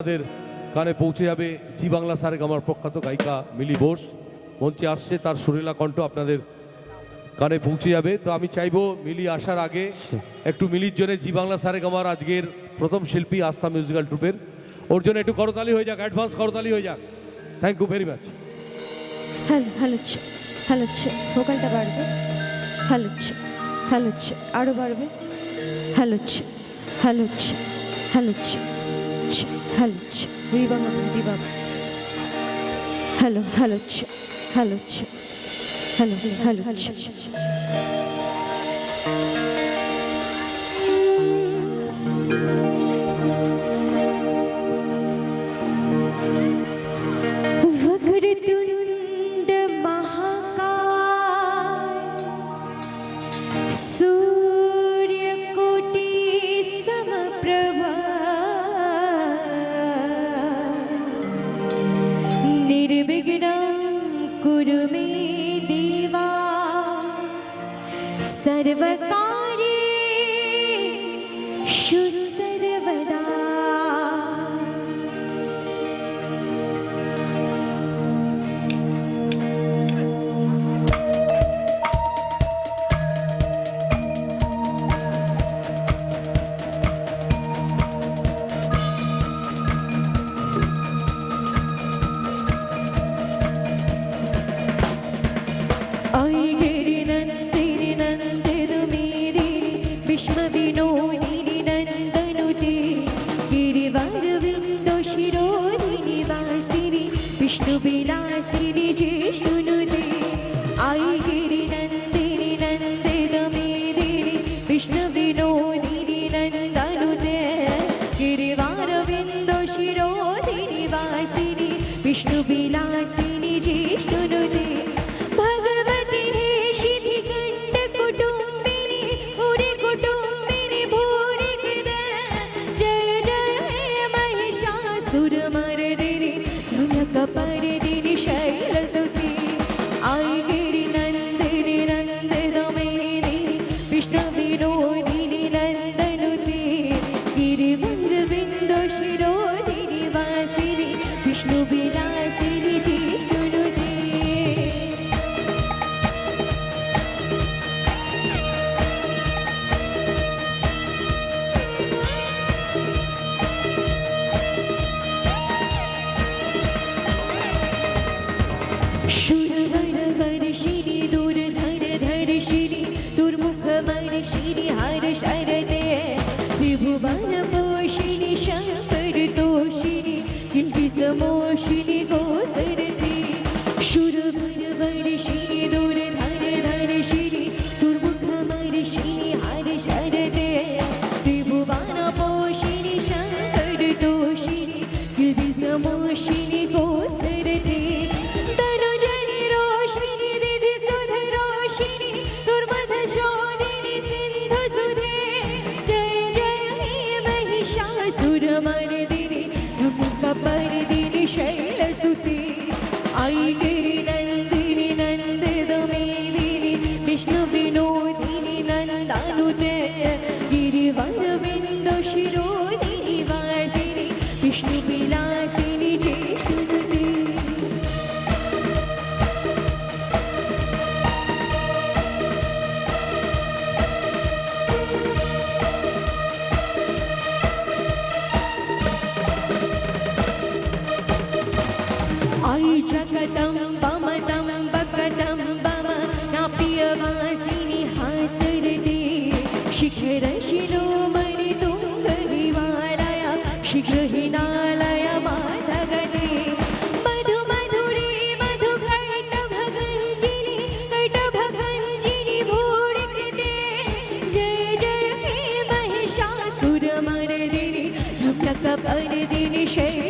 আমাদের কানে পৌঁছে যাবে জি বাংলা সারেগামার প্রখ্যাত গায়িকা মিলি বোস মঞ্চে আসছে, তার সুরেলা কণ্ঠ আপনাদের কানে পৌঁছে যাবে। তো আমি চাইবো মিলি আসার আগে একটু মিলির জন্য জি বাংলা সারেগামার আজকের প্রথম শিল্পী আস্থা মিউজিক্যাল ট্রুপের ওর জন্য একটু করতালি হয়ে যাক, অ্যাডভান্স করতালি হয়ে যাক। Thank you very much. হ্যালোচ্ছে হ্যালোচ্ছে ভোকালটা বাড়বে, হ্যালোচ্ছে হ্যালোচ্ছে আরও বাড়বে, হ্যালোচ্ছে হ্যালোচ্ছে হ্যালোচ্ছে হ্যালোচ্ছে দিবাবা দিবাবা, হ্যালো হ্যালোচ্ছে হ্যালোচ্ছে হ্যালো হ্যালোচ্ছে। वक्रतुंड महाकाय सूर्यकोटि समप्रभा निर्विघ्नं कुरु मे देवा सर्वकार्येषु सर्वदा। विलासिनी जिष्णुनुते आई गिरि नंदिनी नंदित मेदिनी विष्णु विनोदिनी नंदनुते गिरिवारविंद शिरोधिनी वासिनी विष्णु विलासिनी जिष्णुनुते भगवती हे शिधिकंठ कुटुंबिनी भूरि कुटुंबिनी भूरि कृदा जय जय हे महिषासुरमर्दिनी कपरिदिनी शैलसुती आई गिरि नंदिनी नंदितमेदिनी विष्णु विनोदिनी नंदनुते गिरिवरविंद शिरोधिनी वासिनी विष्णु विलासिनी जिष्णुनुते। शुरवरवर्षिणि दूरधरधर्षिणि दुर्मुखवर्षिणि हर्षरते त्रिभुवनपोषिणि शङ्करतोषिणि किल्बिषमोषिणि गोसरते शुरवरवर्षिणि दूरधरधर्षिणि दुर्मुखवर्षिणि हर्षरते त्रिभुवनपोषिणि शङ्करतोषिणि किल्बिषमोषिणि गोसरते सुरमर्दिनी कपरिदिनी शैलसुती आई गिरि नंदिनी नंदित मेदिनी विष्णु विनोदिनी नंदनुते गिरिवरविंद शिरोधिनी वासिनी विष्णु विलासिनी जिष्णुनुते। आई जगतं पमतं बकतं बम नाप्यवासिनी हासरते शिखरशिरोमणि तुङ्गविवाराय शिखरहिनालय माधगते मधु मधुरे मधुकैटभगञ्जिनि कैटभगञ्जिनि भूरिकृते जय जय हे महिषासुरमर्दिनि कपरिदिनि शैल